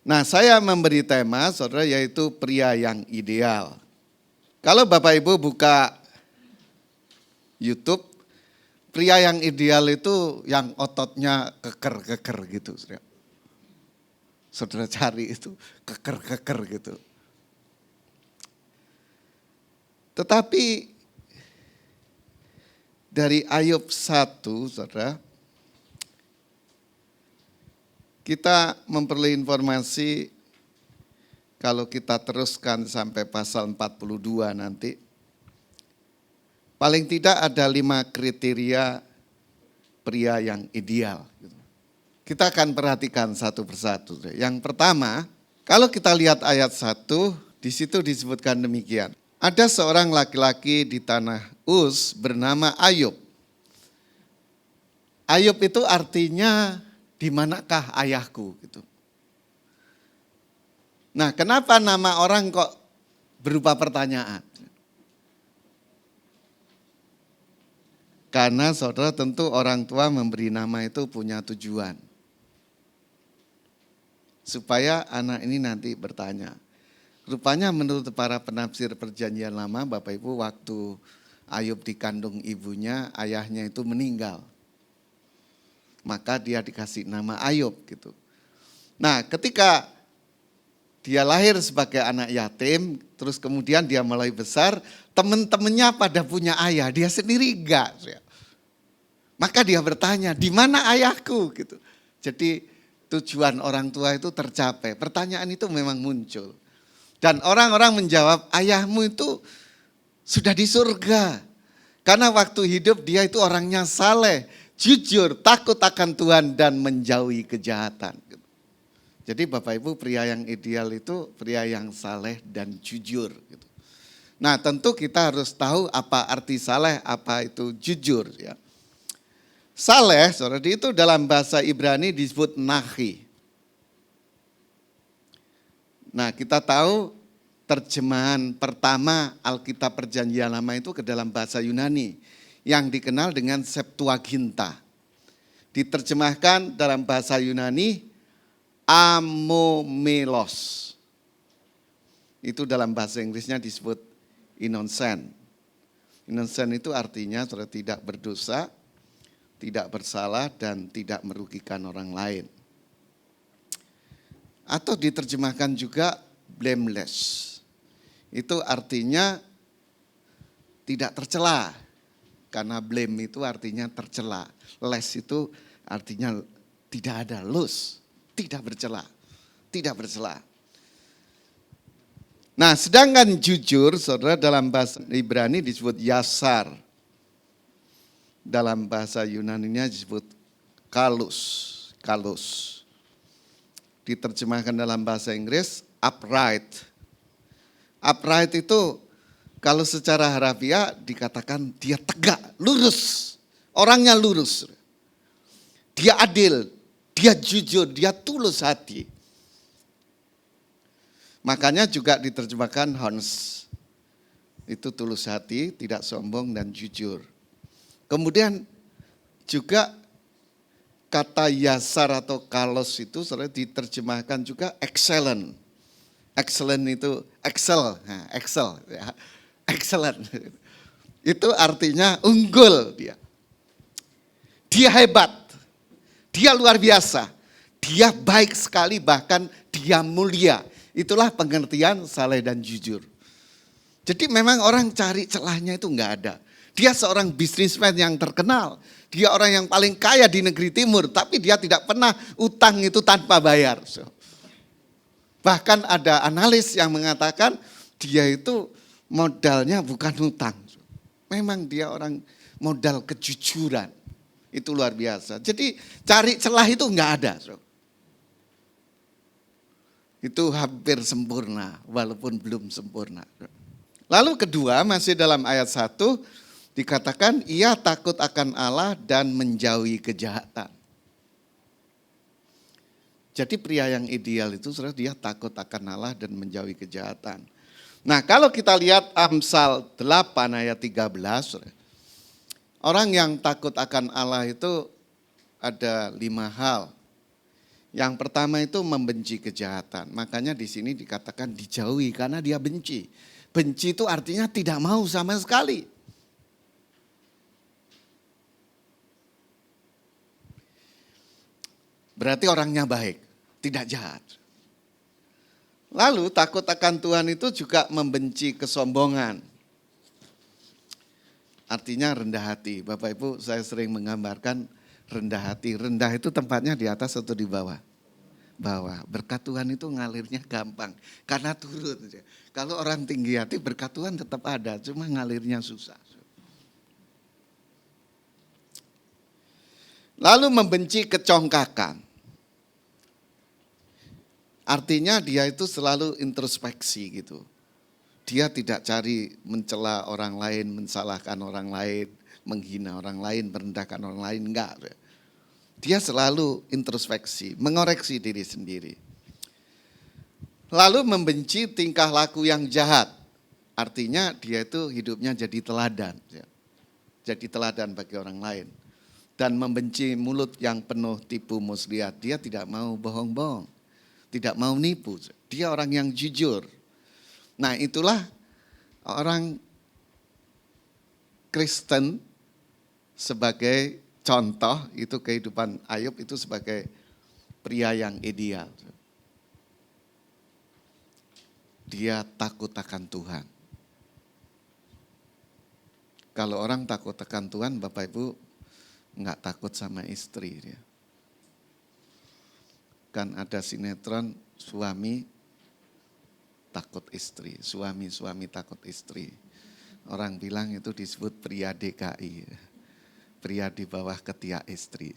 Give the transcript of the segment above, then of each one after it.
Nah, saya memberi tema, saudara, yaitu pria yang ideal. Kalau Bapak Ibu buka YouTube, pria yang ideal itu yang ototnya keker-keker gitu. Saudara cari itu keker-keker gitu. Tetapi dari Ayub 1, saudara, kita memperoleh informasi kalau kita teruskan sampai pasal 42 nanti, paling tidak ada 5 kriteria pria yang ideal. Kita akan perhatikan satu persatu. Yang pertama, kalau kita lihat ayat 1, di situ disebutkan demikian. Ada seorang laki-laki di tanah Uz bernama Ayub. Ayub itu artinya di manakah ayahku gitu. Nah, kenapa nama orang kok berupa pertanyaan? Karena saudara tentu orang tua memberi nama itu punya tujuan. Supaya anak ini nanti bertanya. Rupanya menurut para penafsir perjanjian lama, Bapak Ibu, waktu Ayub dikandung ibunya, ayahnya itu meninggal. Maka dia dikasih nama Ayub gitu. Nah, ketika dia lahir sebagai anak yatim, terus kemudian dia mulai besar, teman-temannya pada punya ayah, dia sendiri enggak. Maka dia bertanya, di mana ayahku gitu. Jadi tujuan orang tua itu tercapai, pertanyaan itu memang muncul. Dan orang-orang menjawab, ayahmu itu sudah di surga. Karena waktu hidup dia itu orangnya saleh, jujur, takut akan Tuhan dan menjauhi kejahatan. Jadi Bapak Ibu, pria yang ideal itu pria yang saleh dan jujur. Nah, tentu kita harus tahu apa arti saleh, apa itu jujur. Ya. Saleh, saudara, itu dalam bahasa Ibrani disebut nahi. Nah, kita tahu terjemahan pertama Alkitab Perjanjian Lama itu ke dalam bahasa Yunani yang dikenal dengan Septuaginta. Diterjemahkan dalam bahasa Yunani amomelos. Itu dalam bahasa Inggrisnya disebut innocent. Innocent itu artinya saudara tidak berdosa, tidak bersalah dan tidak merugikan orang lain. Atau diterjemahkan juga blameless. Itu artinya tidak tercela. Karena blame itu artinya tercela. Less itu artinya tidak ada, loose, tidak bercela, tidak bercela. Nah, sedangkan jujur, saudara, dalam bahasa Ibrani disebut yasar. Dalam bahasa Yunaninya disebut kalus. Diterjemahkan dalam bahasa Inggris upright. Upright itu kalau secara harafiah dikatakan dia tegak, lurus. Orangnya lurus. Dia adil, dia jujur, dia tulus hati. Makanya juga diterjemahkan Hans. Itu tulus hati, tidak sombong dan jujur. Kemudian juga kata yasar atau kalos itu selalu diterjemahkan juga excellent. Excellent itu excel, nah, excel, ya. Excellent. Itu artinya unggul dia. Dia hebat, dia luar biasa, dia baik sekali bahkan dia mulia. Itulah pengertian saleh dan jujur. Jadi memang orang cari celahnya itu enggak ada. Dia seorang bisnismen yang terkenal. Dia orang yang paling kaya di negeri timur, tapi dia tidak pernah utang itu tanpa bayar. Bahkan ada analis yang mengatakan dia itu modalnya bukan hutang. Memang dia orang modal kejujuran. Itu luar biasa. Jadi cari celah itu enggak ada. Itu hampir sempurna walaupun belum sempurna. Lalu kedua masih dalam ayat 1 dikatakan ia takut akan Allah dan menjauhi kejahatan. Jadi pria yang ideal itu saudara dia takut akan Allah dan menjauhi kejahatan. Nah, kalau kita lihat Amsal 8 ayat 13, saudara, orang yang takut akan Allah itu ada 5 hal. Yang pertama itu membenci kejahatan. Makanya di sini dikatakan dijauhi karena dia benci. Benci itu artinya tidak mau sama sekali. Berarti orangnya baik, tidak jahat. Lalu takut akan Tuhan itu juga membenci kesombongan. Artinya rendah hati. Bapak Ibu, saya sering menggambarkan rendah hati. Rendah itu tempatnya di atas atau di bawah? Bawah. Berkat Tuhan itu ngalirnya gampang. Karena turun. Kalau orang tinggi hati berkat Tuhan tetap ada. Cuma ngalirnya susah. Lalu membenci kecongkakan. Artinya dia itu selalu introspeksi gitu. Dia tidak cari mencela orang lain, mensalahkan orang lain, menghina orang lain, merendahkan orang lain, enggak. Dia selalu introspeksi, mengoreksi diri sendiri. Lalu membenci tingkah laku yang jahat. Artinya dia itu hidupnya jadi teladan. Jadi teladan bagi orang lain. Dan membenci mulut yang penuh tipu muslihat. Dia tidak mau bohong-bohong. Tidak mau nipu. Dia orang yang jujur. Nah itulah orang Kristen sebagai contoh, itu kehidupan Ayub itu sebagai pria yang ideal. Dia takut akan Tuhan. Kalau orang takut akan Tuhan, Bapak Ibu enggak takut sama istri dia. Kan ada sinetron suami takut istri, suami takut istri. Orang bilang itu disebut pria DKI, pria di bawah ketiak istri.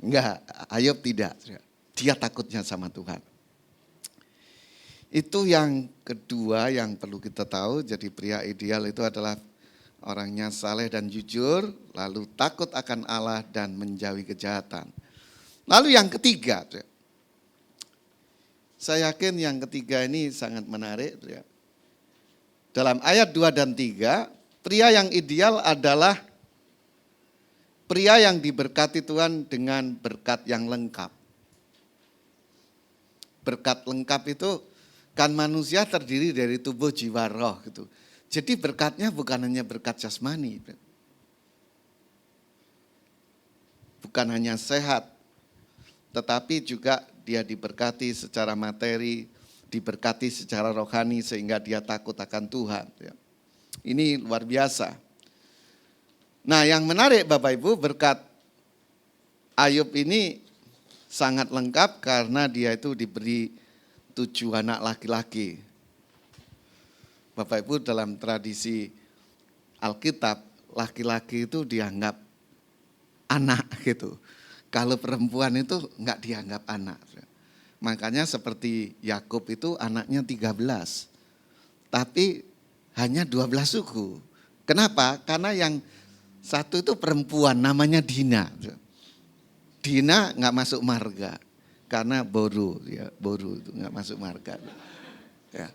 Enggak, Ayub tidak, dia takutnya sama Tuhan. Itu yang kedua yang perlu kita tahu, jadi pria ideal itu adalah orangnya saleh dan jujur, lalu takut akan Allah dan menjauhi kejahatan. Lalu yang ketiga, saya yakin yang ketiga ini sangat menarik. Dalam ayat 2 dan 3, pria yang ideal adalah pria yang diberkati Tuhan dengan berkat yang lengkap. Berkat lengkap itu kan manusia terdiri dari tubuh, jiwa, roh gitu. Jadi berkatnya bukan hanya berkat jasmani. Bukan hanya sehat. Tetapi juga dia diberkati secara materi, diberkati secara rohani sehingga dia takut akan Tuhan. Ini luar biasa. Nah yang menarik Bapak Ibu, berkat Ayub ini sangat lengkap karena dia itu diberi 7 anak laki-laki. Bapak Ibu dalam tradisi Alkitab, laki-laki itu dianggap anak gitu. Kalau perempuan itu enggak dianggap anak. Makanya seperti Yakub itu anaknya 13. Tapi hanya 12 suku. Kenapa? Karena yang satu itu perempuan namanya Dina. Dina enggak masuk marga. Karena boru, boru itu enggak masuk marga. Ya.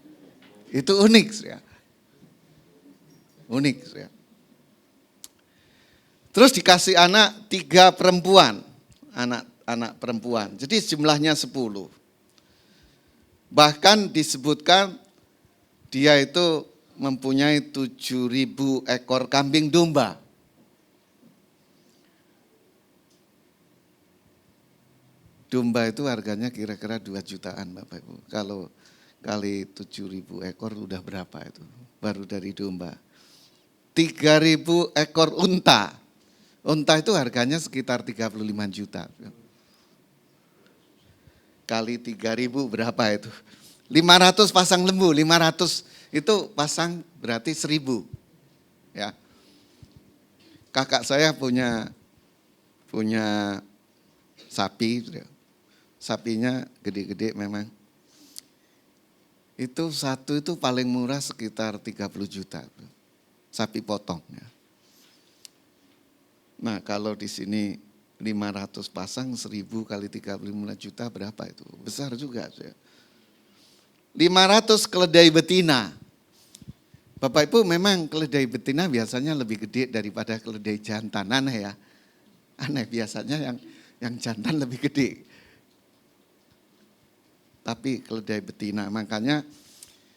Itu unik ya. Unik ya. Terus dikasih anak 3 perempuan. Anak perempuan. Jadi jumlahnya 10. Bahkan disebutkan dia itu mempunyai 7.000 ekor kambing domba. Domba itu harganya kira-kira 2 jutaan Bapak Ibu. Kalau kali 7.000 ekor udah berapa itu? Baru dari domba. 3.000 ekor unta. Unta itu harganya sekitar 35 juta. Kali 3.000 berapa itu? 500 pasang lembu, 500 itu pasang berarti 1.000. Ya. Kakak saya punya sapi, sapinya gede-gede memang. Itu satu itu paling murah sekitar 30 juta. Sapi potong. Ya. Nah kalau di sini 500 pasang 1.000 kali 35 juta berapa itu? Besar juga. 500 keledai betina. Bapak Ibu memang keledai betina biasanya lebih gede daripada keledai jantan. Aneh ya. Aneh biasanya Yang jantan lebih gede. Tapi keledai betina, makanya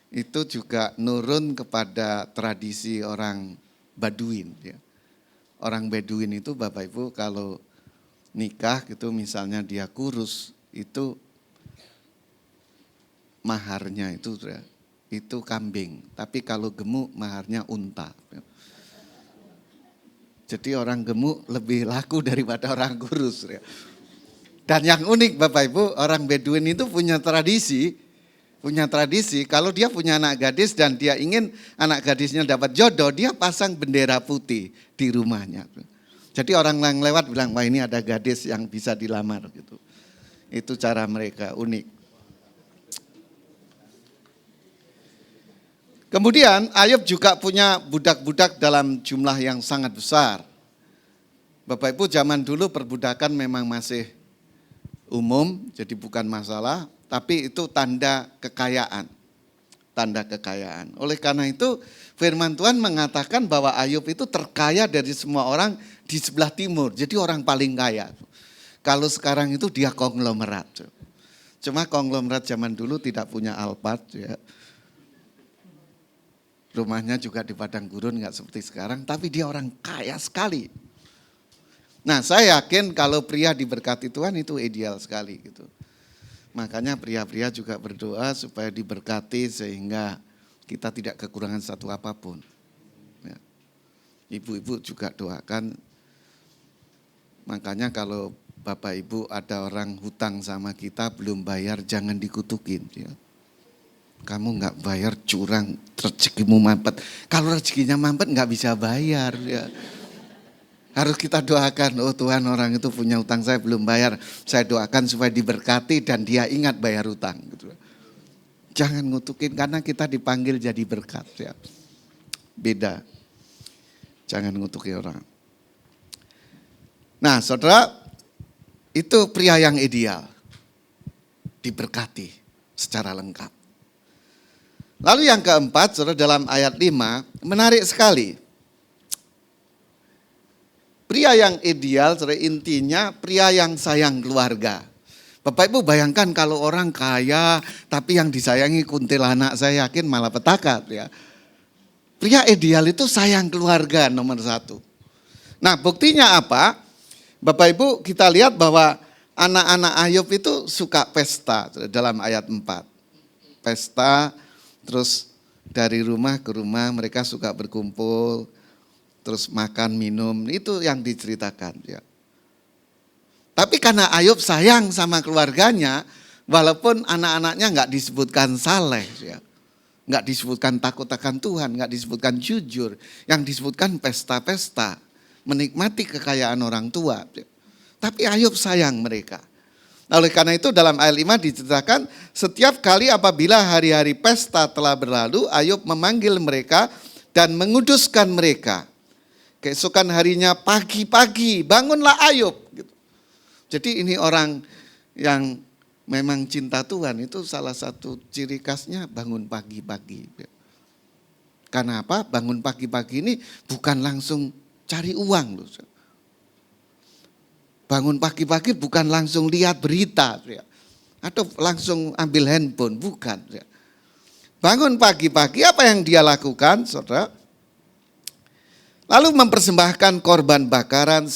itu juga nurun kepada tradisi orang Baduin. Ya. Orang Baduin itu Bapak Ibu kalau nikah gitu misalnya dia kurus, itu maharnya itu kambing. Tapi kalau gemuk maharnya unta. Jadi orang gemuk lebih laku daripada orang kurus. Ya. Dan yang unik Bapak Ibu, orang Bedouin itu punya tradisi kalau dia punya anak gadis dan dia ingin anak gadisnya dapat jodoh, dia pasang bendera putih di rumahnya. Jadi orang yang lewat bilang, wah ini ada gadis yang bisa dilamar gitu. Itu cara mereka unik. Kemudian Ayub juga punya budak-budak dalam jumlah yang sangat besar. Bapak Ibu zaman dulu perbudakan memang masih umum, jadi bukan masalah, tapi itu tanda kekayaan. Tanda kekayaan. Oleh karena itu firman Tuhan mengatakan bahwa Ayub itu terkaya dari semua orang di sebelah timur, jadi orang paling kaya. Kalau sekarang itu dia konglomerat. Cuma konglomerat zaman dulu tidak punya Alphard ya. Rumahnya juga di padang gurun, nggak seperti sekarang, tapi dia orang kaya sekali. Nah saya yakin kalau pria diberkati Tuhan itu ideal sekali gitu. Makanya pria-pria juga berdoa supaya diberkati sehingga kita tidak kekurangan satu apapun. Ya. Ibu-ibu juga doakan, makanya kalau Bapak Ibu ada orang hutang sama kita belum bayar jangan dikutukin. Ya. Kamu nggak bayar curang, rezekimu mampet. Kalau rezekinya mampet nggak bisa bayar ya. Harus kita doakan, oh Tuhan orang itu punya utang saya belum bayar. Saya doakan supaya diberkati dan dia ingat bayar utang. Gitu. Jangan ngutukin karena kita dipanggil jadi berkat. Ya. Beda, jangan ngutuki orang. Nah saudara, itu pria yang ideal. Diberkati secara lengkap. Lalu yang keempat, saudara dalam ayat 5, menarik sekali. Pria yang ideal, intinya pria yang sayang keluarga. Bapak Ibu bayangkan kalau orang kaya, tapi yang disayangi kuntilanak, saya yakin malah petaka. Ya. Pria ideal itu sayang keluarga nomor satu. Nah buktinya apa? Bapak Ibu kita lihat bahwa anak-anak Ayub itu suka pesta dalam ayat 4. Pesta, terus dari rumah ke rumah mereka suka berkumpul. Terus makan, minum, itu yang diceritakan. Ya. Tapi karena Ayub sayang sama keluarganya, walaupun anak-anaknya nggak disebutkan saleh, ya. Nggak disebutkan takut akan Tuhan, nggak disebutkan jujur, yang disebutkan pesta-pesta, menikmati kekayaan orang tua. Ya. Tapi Ayub sayang mereka. Oleh karena itu dalam ayat 5 diceritakan, setiap kali apabila hari-hari pesta telah berlalu, Ayub memanggil mereka dan menguduskan mereka. Keesokan harinya pagi-pagi bangunlah Ayub. Jadi ini orang yang memang cinta Tuhan itu salah satu ciri khasnya bangun pagi-pagi. Karena apa? Bangun pagi-pagi ini bukan langsung cari uang loh. Bangun pagi-pagi bukan langsung lihat berita atau langsung ambil handphone, bukan. Bangun pagi-pagi apa yang dia lakukan, saudara? Lalu mempersembahkan korban bakaran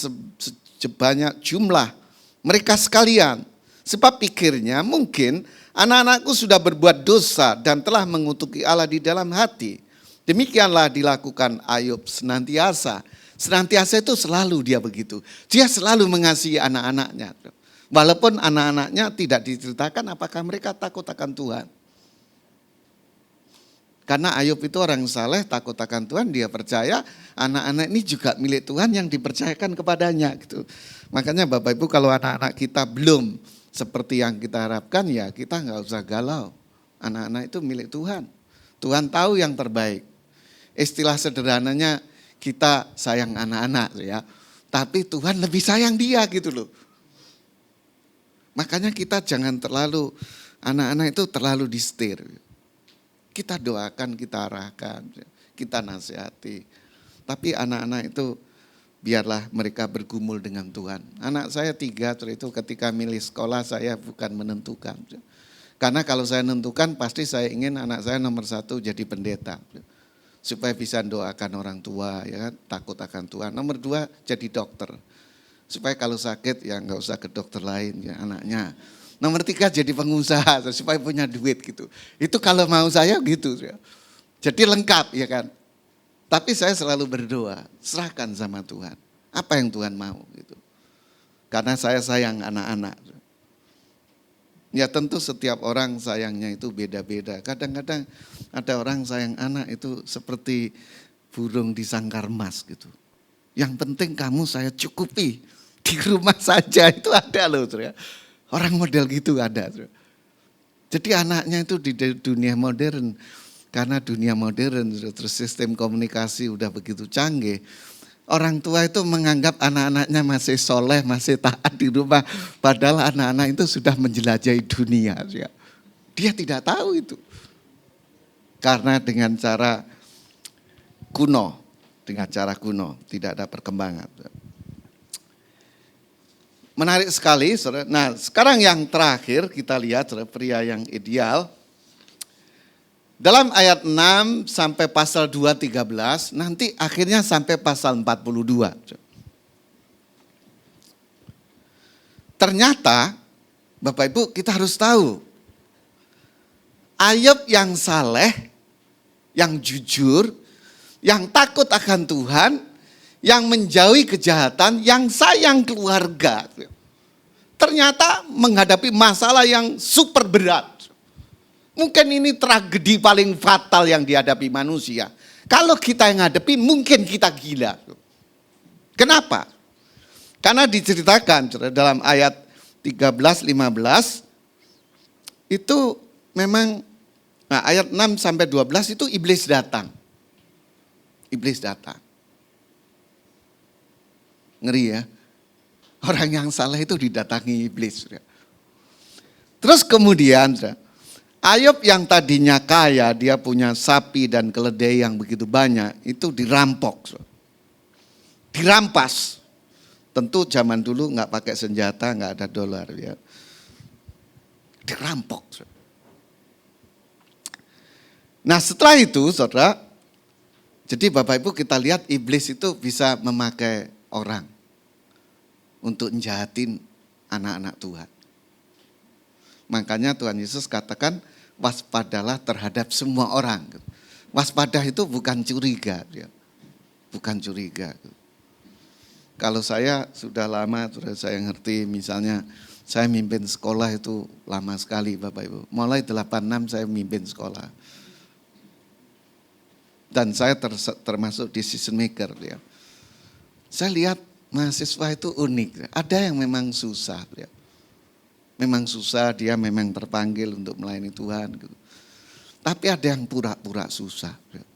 sebanyak jumlah mereka sekalian. Sebab pikirnya mungkin anak-anakku sudah berbuat dosa dan telah mengutuki Allah di dalam hati. Demikianlah dilakukan Ayub senantiasa. Senantiasa itu selalu dia begitu. Dia selalu mengasihi anak-anaknya. Walaupun anak-anaknya tidak diceritakan apakah mereka takut akan Tuhan. Karena Ayub itu orang saleh, takut akan Tuhan, dia percaya anak-anak ini juga milik Tuhan yang dipercayakan kepadanya. Gitu. Makanya Bapak Ibu kalau anak-anak kita belum seperti yang kita harapkan ya kita nggak usah galau. Anak-anak itu milik Tuhan. Tuhan tahu yang terbaik. Istilah sederhananya kita sayang anak-anak ya. Tapi Tuhan lebih sayang dia gitu loh. Makanya kita jangan terlalu, anak-anak itu terlalu disetir. Kita doakan, kita arahkan, kita nasihati. Tapi anak-anak itu biarlah mereka bergumul dengan Tuhan. Anak saya 3 itu ketika milih sekolah saya bukan menentukan. Karena kalau saya menentukan pasti saya ingin anak saya nomor 1 jadi pendeta. Supaya bisa doakan orang tua, ya kan, takut akan Tuhan. Nomor 2 jadi dokter. Supaya kalau sakit ya nggak usah ke dokter lain ya anaknya. Nomor 3 jadi pengusaha supaya punya duit gitu. Itu kalau mau saya gitu. Jadi lengkap ya kan. Tapi saya selalu berdoa, serahkan sama Tuhan. Apa yang Tuhan mau gitu. Karena saya sayang anak-anak. Ya tentu setiap orang sayangnya itu beda-beda. Kadang-kadang ada orang sayang anak itu seperti burung di sangkar emas gitu. Yang penting kamu saya cukupi. Di rumah saja itu ada loh. Orang model gitu ada. Jadi anaknya itu di dunia modern. Karena dunia modern terus sistem komunikasi udah begitu canggih. Orang tua itu menganggap anak-anaknya masih soleh, masih taat di rumah. Padahal anak-anak itu sudah menjelajahi dunia. Dia tidak tahu itu. Karena dengan cara kuno, tidak ada perkembangan. Menarik sekali, saudara. Nah, sekarang yang terakhir kita lihat, saudara, pria yang ideal. Dalam ayat 6 sampai pasal 2:13, nanti akhirnya sampai pasal 42. Ternyata, Bapak Ibu kita harus tahu, Ayub yang saleh, yang jujur, yang takut akan Tuhan, yang menjauhi kejahatan, yang sayang keluarga. Ternyata menghadapi masalah yang super berat. Mungkin ini tragedi paling fatal yang dihadapi manusia. Kalau kita yang hadapi mungkin kita gila. Kenapa? Karena diceritakan dalam ayat 13-15 itu memang ayat 6 sampai 12 itu iblis datang. Iblis datang. Ngeri ya. Orang yang salah itu didatangi iblis. Terus kemudian Ayub yang tadinya kaya, dia punya sapi dan keledai yang begitu banyak, itu dirampok. Dirampas. Tentu zaman dulu nggak pakai senjata, nggak ada dolar. Ya. Dirampok. Nah setelah itu saudara, jadi Bapak Ibu kita lihat iblis itu bisa memakai orang untuk njahatin anak-anak Tuhan. Makanya Tuhan Yesus katakan waspadalah terhadap semua orang. Waspada itu bukan curiga. Bukan curiga. Kalau saya sudah lama, sudah saya ngerti misalnya saya mimpin sekolah itu lama sekali Bapak Ibu. Mulai 86 saya mimpin sekolah. Dan saya termasuk decision maker. Ya. Saya lihat mahasiswa itu unik. Ada yang memang susah. Ya. Memang susah, dia memang terpanggil untuk melayani Tuhan. Gitu. Tapi ada yang pura-pura susah. Ya.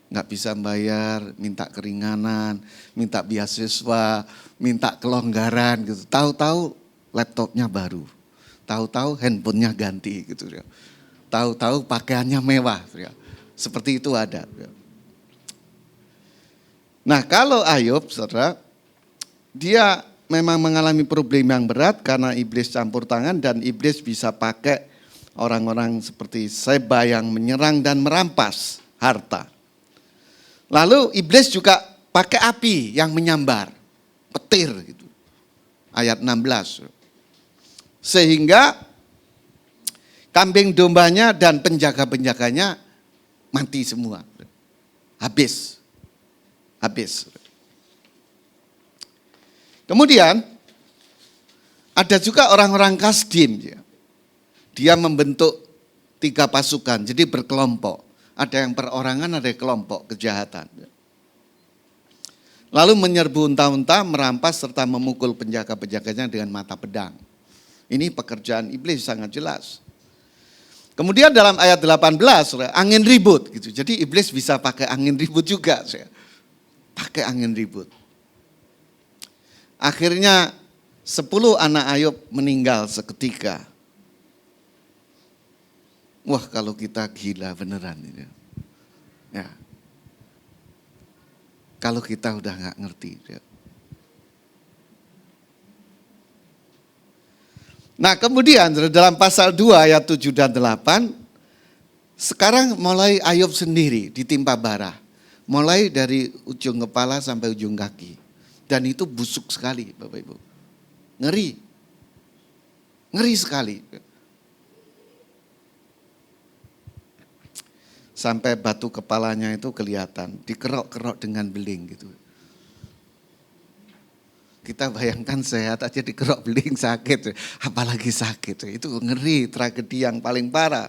Nggak bisa bayar, minta keringanan, minta beasiswa, minta kelonggaran. Gitu. Tahu-tahu laptopnya baru. Tahu-tahu handphonenya ganti. Gitu, ya. Tahu-tahu pakaiannya mewah. Ya. Seperti itu ada. Ya. Nah kalau Ayub, saudara, dia memang mengalami problem yang berat karena iblis campur tangan dan iblis bisa pakai orang-orang seperti Seba yang menyerang dan merampas harta. Lalu iblis juga pakai api yang menyambar, petir gitu. Ayat 16. Sehingga kambing dombanya dan penjaga-penjaganya mati semua. Habis. Kemudian ada juga orang-orang Kasdim. Dia membentuk 3 pasukan, jadi berkelompok. Ada yang perorangan, ada yang kelompok kejahatan. Lalu menyerbu unta-unta, merampas serta memukul penjaga-penjaganya dengan mata pedang. Ini pekerjaan iblis sangat jelas. Kemudian dalam ayat 18, angin ribut gitu. Jadi iblis bisa pakai angin ribut juga. Pakai angin ribut. Akhirnya 10 anak Ayub meninggal seketika. Wah kalau kita gila beneran ini. Ya. kalau kita udah nggak ngerti. Nah kemudian dalam pasal 2 ayat 7 dan 8, sekarang mulai Ayub sendiri ditimpa bara. Mulai dari ujung kepala sampai ujung kaki. Dan itu busuk sekali Bapak Ibu. Ngeri. Ngeri sekali. Sampai batu kepalanya itu kelihatan, dikerok-kerok dengan beling gitu. Kita bayangkan sehat aja dikerok beling sakit, apalagi sakit. Itu ngeri, tragedi yang paling parah.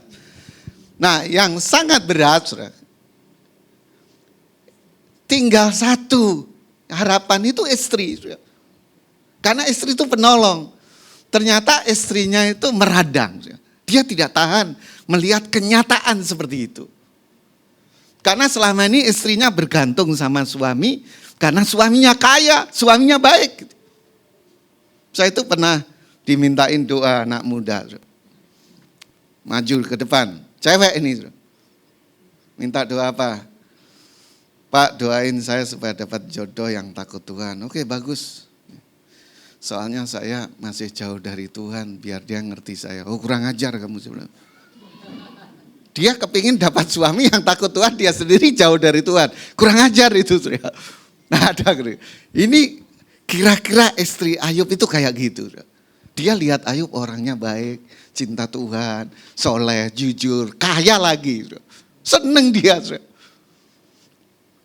Nah yang sangat berat, tinggal satu harapan itu istri. Karena istri itu penolong. Ternyata istrinya itu meradang. Dia tidak tahan melihat kenyataan seperti itu. Karena selama ini istrinya bergantung sama suami, karena suaminya kaya, suaminya baik. Saya itu pernah dimintain doa anak muda. Maju ke depan, cewek ini. Minta doa apa? Pak doain saya supaya dapat jodoh yang takut Tuhan. Oke bagus. Soalnya saya masih jauh dari Tuhan, biar dia ngerti saya. Oh kurang ajar kamu sebenarnya. Dia kepingin dapat suami yang takut Tuhan, dia sendiri jauh dari Tuhan. Kurang ajar itu. Nah, ini kira-kira istri Ayub itu kayak gitu. Dia lihat Ayub orangnya baik, cinta Tuhan, soleh, jujur, kaya lagi. Seneng dia.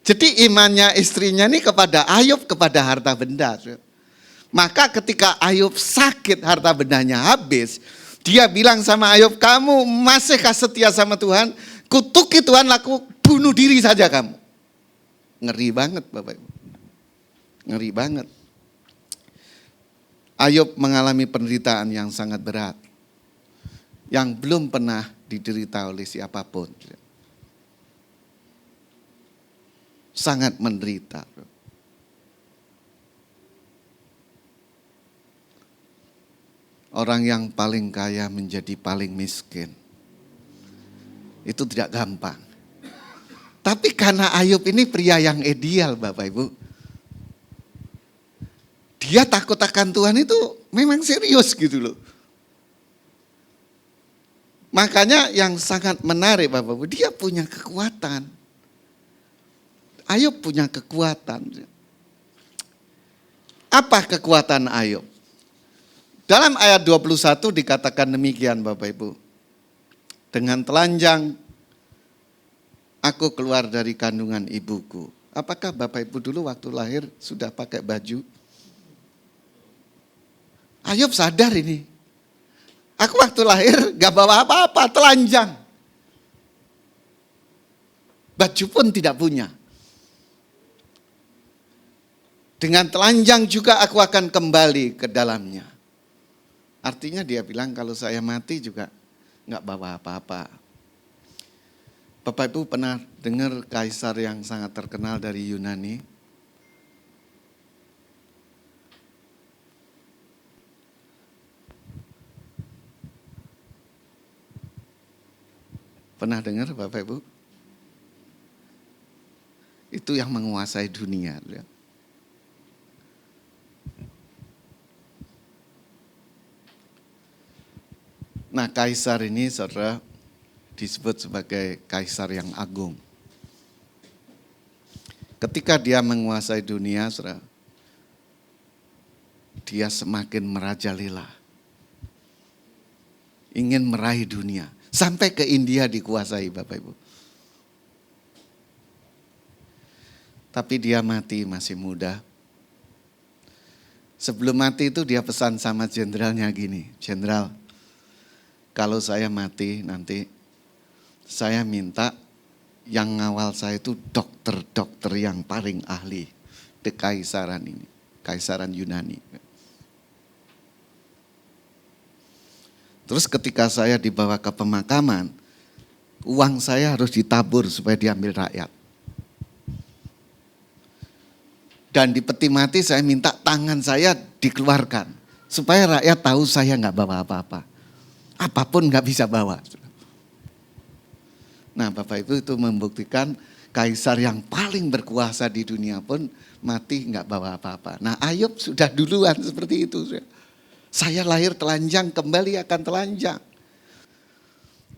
Jadi imannya istrinya ini kepada Ayub, kepada harta benda. Maka ketika Ayub sakit, harta bendanya habis, dia bilang sama Ayub, kamu masihkah setia sama Tuhan? Kutuki Tuhan, laku bunuh diri saja kamu. Ngeri banget Bapak Ibu. Ngeri banget. Ayub mengalami penderitaan yang sangat berat. Yang belum pernah diderita oleh siapapun. Sangat menderita. Orang yang paling kaya menjadi paling miskin. Itu tidak gampang. Tapi karena Ayub ini pria yang ideal Bapak Ibu. Dia takut akan Tuhan itu memang serius gitu loh. Makanya yang sangat menarik Bapak Ibu, dia punya kekuatan. Ayub punya kekuatan. Apa kekuatan Ayub? Dalam ayat 21 dikatakan demikian Bapak Ibu. Dengan telanjang aku keluar dari kandungan ibuku. Apakah Bapak Ibu dulu waktu lahir sudah pakai baju? Ayub sadar ini. Aku waktu lahir gak bawa apa-apa, telanjang. Baju pun tidak punya. Dengan telanjang juga aku akan kembali ke dalamnya. Artinya dia bilang kalau saya mati juga nggak bawa apa-apa. Bapak Ibu pernah dengar kaisar yang sangat terkenal dari Yunani? Pernah dengar Bapak Ibu? Itu yang menguasai dunia. Nah kaisar ini saudara disebut sebagai kaisar yang agung. Ketika dia menguasai dunia saudara, dia semakin merajalela. Ingin meraih dunia. Sampai ke India dikuasai Bapak Ibu. Tapi dia mati masih muda. Sebelum mati itu dia pesan sama jenderalnya gini, jenderal, kalau saya mati nanti, saya minta yang ngawal saya itu dokter-dokter yang paling ahli di kaisaran ini, kaisaran Yunani. Terus ketika saya dibawa ke pemakaman, uang saya harus ditabur supaya diambil rakyat. Dan di peti mati saya minta tangan saya dikeluarkan, supaya rakyat tahu saya nggak bawa apa-apa. Apapun nggak bisa bawa. Nah Bapak Ibu itu membuktikan kaisar yang paling berkuasa di dunia pun mati nggak bawa apa-apa. Nah Ayub sudah duluan seperti itu. Saya lahir telanjang, kembali akan telanjang.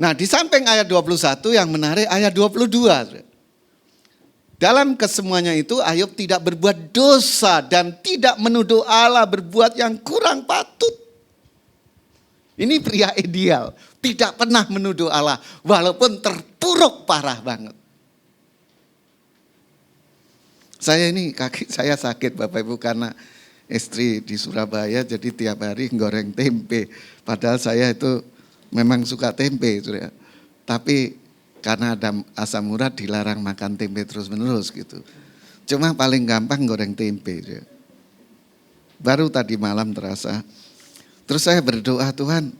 Nah di samping ayat 21 yang menarik ayat 22. Dalam kesemuanya itu Ayub tidak berbuat dosa dan tidak menuduh Allah berbuat yang kurang patut. Ini pria ideal, tidak pernah menuduh Allah walaupun terpuruk parah banget. Saya ini kaki saya sakit Bapak Ibu karena istri di Surabaya jadi tiap hari goreng tempe. Padahal saya itu memang suka tempe. Tapi karena ada asam urat dilarang makan tempe terus menerus gitu. Cuma paling gampang goreng tempe. Baru tadi malam terasa. Terus saya berdoa, Tuhan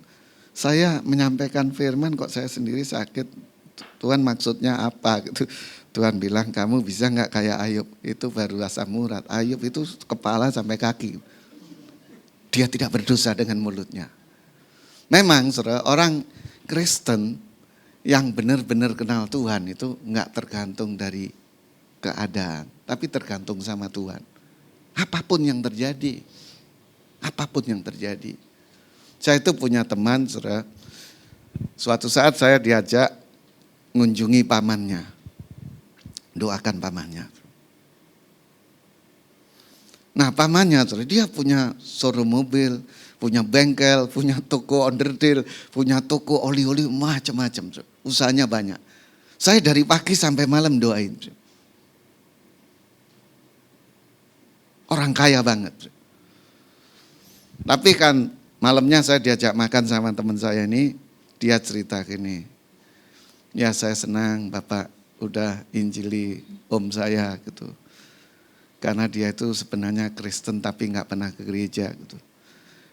saya menyampaikan firman kok saya sendiri sakit. Tuhan maksudnya apa gitu. Tuhan bilang kamu bisa nggak kayak Ayub, itu baru asam urat. Ayub itu kepala sampai kaki. Dia tidak berdosa dengan mulutnya. Memang saudara, orang Kristen yang benar-benar kenal Tuhan itu nggak tergantung dari keadaan, tapi tergantung sama Tuhan. Apapun yang terjadi, apapun yang terjadi. Saya itu punya teman saudara, suatu saat saya diajak mengunjungi pamannya. Doakan pamannya. Nah pamannya dia punya showroom mobil, punya bengkel, punya toko onderdil, punya toko oli-oli macam-macam. Usahanya banyak. Saya dari pagi sampai malam doain. Orang kaya banget. Tapi kan malamnya saya diajak makan sama teman saya ini, dia cerita gini. Ya saya senang Bapak udah injili om saya gitu. Karena dia itu sebenarnya Kristen tapi nggak pernah ke gereja gitu.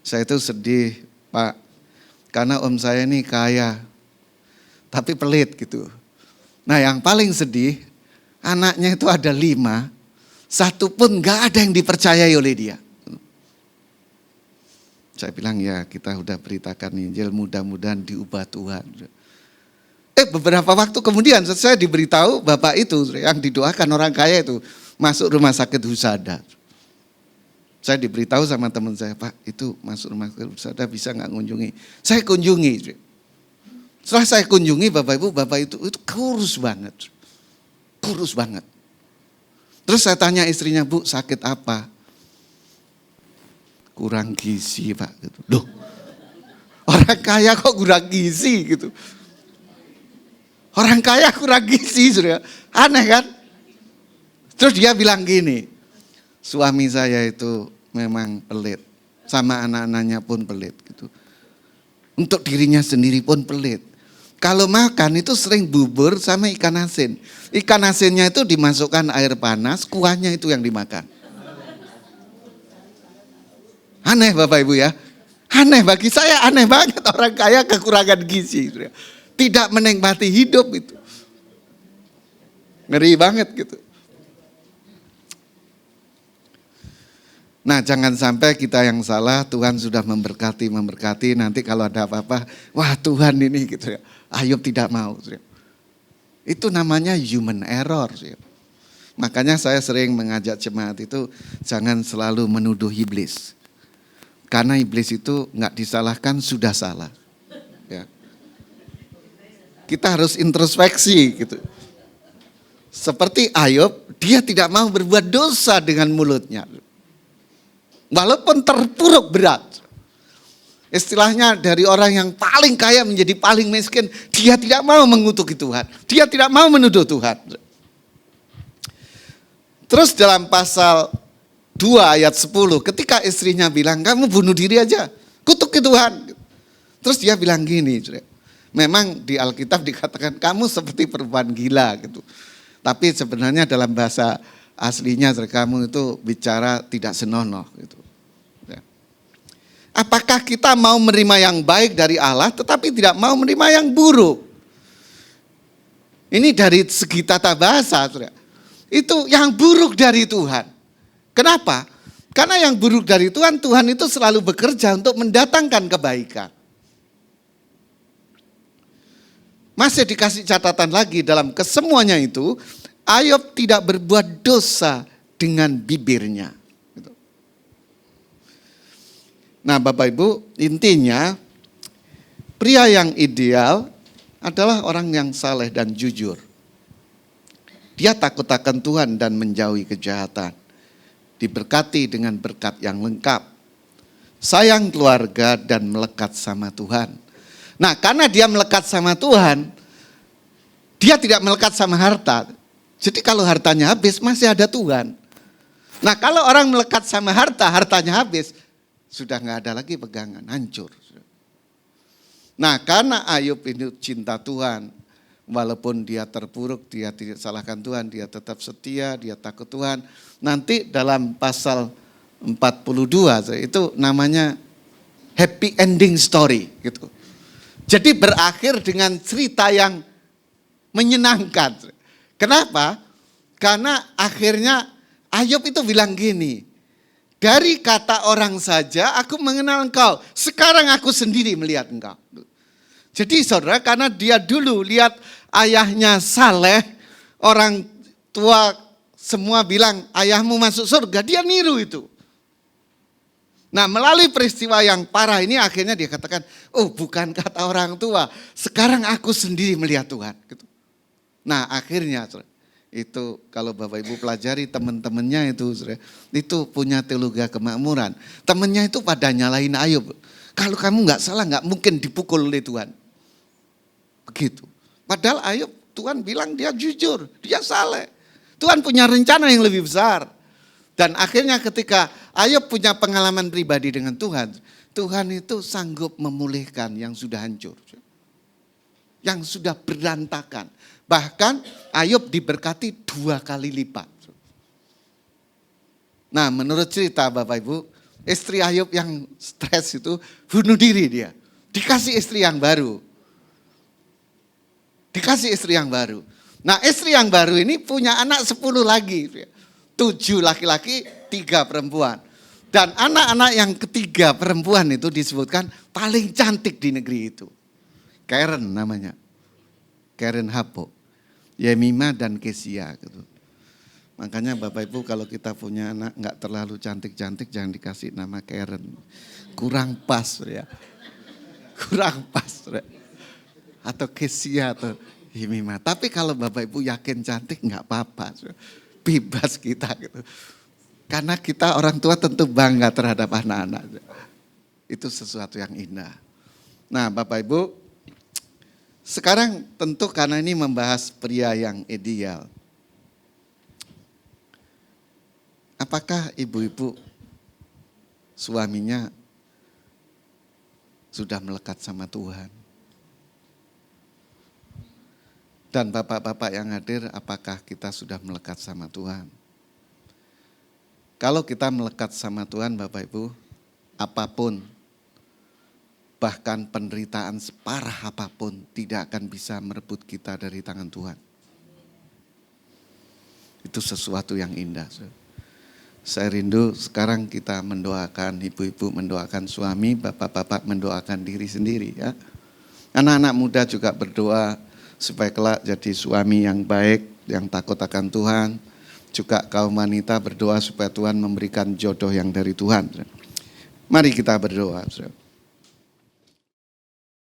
Saya itu sedih Pak, karena om saya ini kaya tapi pelit gitu. Nah yang paling sedih, anaknya itu ada 5, 1 pun nggak ada yang dipercayai oleh dia. Saya bilang ya kita udah beritakan Injil, mudah-mudahan diubah Tuhan. Beberapa waktu kemudian saya diberitahu bapak itu yang didoakan orang kaya itu masuk rumah sakit Husada. Saya diberitahu sama teman saya, Pak itu masuk rumah sakit Husada bisa nggak kunjungi? Saya kunjungi. Setelah saya kunjungi bapak itu kurus banget. Kurus banget. Terus saya tanya istrinya, Bu sakit apa? Kurang gizi Pak. Gitu. Loh, orang kaya kok kurang gizi gitu. Orang kaya kurang gizi, saudara. Aneh kan? Terus dia bilang gini, suami saya itu memang pelit, sama anak-anaknya pun pelit gitu. Untuk dirinya sendiri pun pelit. Kalau makan itu sering bubur sama ikan asin. Ikan asinnya itu dimasukkan air panas, kuahnya itu yang dimakan. Aneh Bapak Ibu ya. Aneh bagi saya, aneh banget orang kaya kekurangan gizi. Saudara. Tidak menikmati hidup itu. Ngeri banget gitu. Nah jangan sampai kita yang salah, Tuhan sudah memberkati, nanti kalau ada apa-apa, wah Tuhan ini gitu ya. Ayub tidak mau. Itu namanya human error. Makanya saya sering mengajak jemaat itu jangan selalu menuduh iblis. Karena iblis itu nggak disalahkan, sudah salah. Ya. Kita harus introspeksi gitu. Seperti Ayub, dia tidak mau berbuat dosa dengan mulutnya. Walaupun terpuruk berat. Istilahnya dari orang yang paling kaya menjadi paling miskin, dia tidak mau mengutuki Tuhan. Dia tidak mau menuduh Tuhan. Terus dalam pasal 2 ayat 10, ketika istrinya bilang, kamu bunuh diri aja, kutuki Tuhan. Terus dia bilang gini, memang di Alkitab dikatakan kamu seperti perempuan gila gitu. Tapi sebenarnya dalam bahasa aslinya kamu itu bicara tidak senonoh gitu. Ya. Apakah kita mau menerima yang baik dari Allah tetapi tidak mau menerima yang buruk? Ini dari segi tata bahasa. Itu yang buruk dari Tuhan. Kenapa? Karena yang buruk dari Tuhan, Tuhan itu selalu bekerja untuk mendatangkan kebaikan. Masih dikasih catatan lagi dalam kesemuanya itu, Ayub tidak berbuat dosa dengan bibirnya. Gitu. Nah Bapak Ibu, intinya pria yang ideal adalah orang yang saleh dan jujur. Dia takut akan Tuhan dan menjauhi kejahatan. Diberkati dengan berkat yang lengkap. Sayang keluarga dan melekat sama Tuhan. Nah karena dia melekat sama Tuhan, dia tidak melekat sama harta. Jadi kalau hartanya habis masih ada Tuhan. Nah kalau orang melekat sama harta, hartanya habis, sudah nggak ada lagi pegangan, hancur. Nah karena Ayub ini cinta Tuhan, walaupun dia terpuruk, dia tidak salahkan Tuhan, dia tetap setia, dia takut Tuhan. Nanti dalam pasal 42 itu namanya happy ending story gitu. Jadi berakhir dengan cerita yang menyenangkan. Kenapa? Karena akhirnya Ayub itu bilang gini, dari kata orang saja aku mengenal engkau, sekarang aku sendiri melihat engkau. Jadi saudara, karena dia dulu lihat ayahnya saleh, orang tua semua bilang ayahmu masuk surga, dia niru itu. Nah melalui peristiwa yang parah ini akhirnya dia katakan, oh bukan kata orang tua, sekarang aku sendiri melihat Tuhan. Gitu. Nah akhirnya itu kalau Bapak Ibu pelajari teman-temannya itu punya teologi kemakmuran. Temannya itu pada nyalain Ayub. Kalau kamu nggak salah nggak mungkin dipukul oleh Tuhan. Begitu. Padahal Ayub Tuhan bilang dia jujur, dia saleh. Tuhan punya rencana yang lebih besar. Dan akhirnya ketika Ayub punya pengalaman pribadi dengan Tuhan, Tuhan itu sanggup memulihkan yang sudah hancur. Yang sudah berantakan. Bahkan Ayub diberkati 2 kali lipat. Nah menurut cerita Bapak Ibu, istri Ayub yang stres itu bunuh diri dia. Dikasih istri yang baru. Dikasih istri yang baru. Nah istri yang baru ini punya anak 10 lagi. 7 laki-laki, 3 perempuan. Dan anak-anak yang ketiga perempuan itu disebutkan paling cantik di negeri itu. Karen namanya. Karen Hapo. Yemima dan Kesia gitu. Makanya Bapak Ibu kalau kita punya anak nggak terlalu cantik-cantik jangan dikasih nama Karen. Kurang pas ya. Kurang pas. Ya. Atau Kesia atau Yemima. Tapi kalau Bapak Ibu yakin cantik nggak apa-apa. Bebas kita gitu. Karena kita orang tua tentu bangga terhadap anak-anak. Itu sesuatu yang indah. Nah Bapak Ibu, sekarang tentu karena ini membahas pria yang ideal. Apakah ibu-ibu suaminya sudah melekat sama Tuhan? Dan bapak-bapak yang hadir, apakah kita sudah melekat sama Tuhan? Kalau kita melekat sama Tuhan Bapak Ibu, apapun, bahkan penderitaan separah apapun tidak akan bisa merebut kita dari tangan Tuhan. Itu sesuatu yang indah. Saya rindu sekarang kita mendoakan, ibu-ibu mendoakan suami, bapak-bapak mendoakan diri sendiri ya. Anak-anak muda juga berdoa supaya kelak jadi suami yang baik, yang takut akan Tuhan. Juga kaum wanita berdoa supaya Tuhan memberikan jodoh yang dari Tuhan. Mari kita berdoa.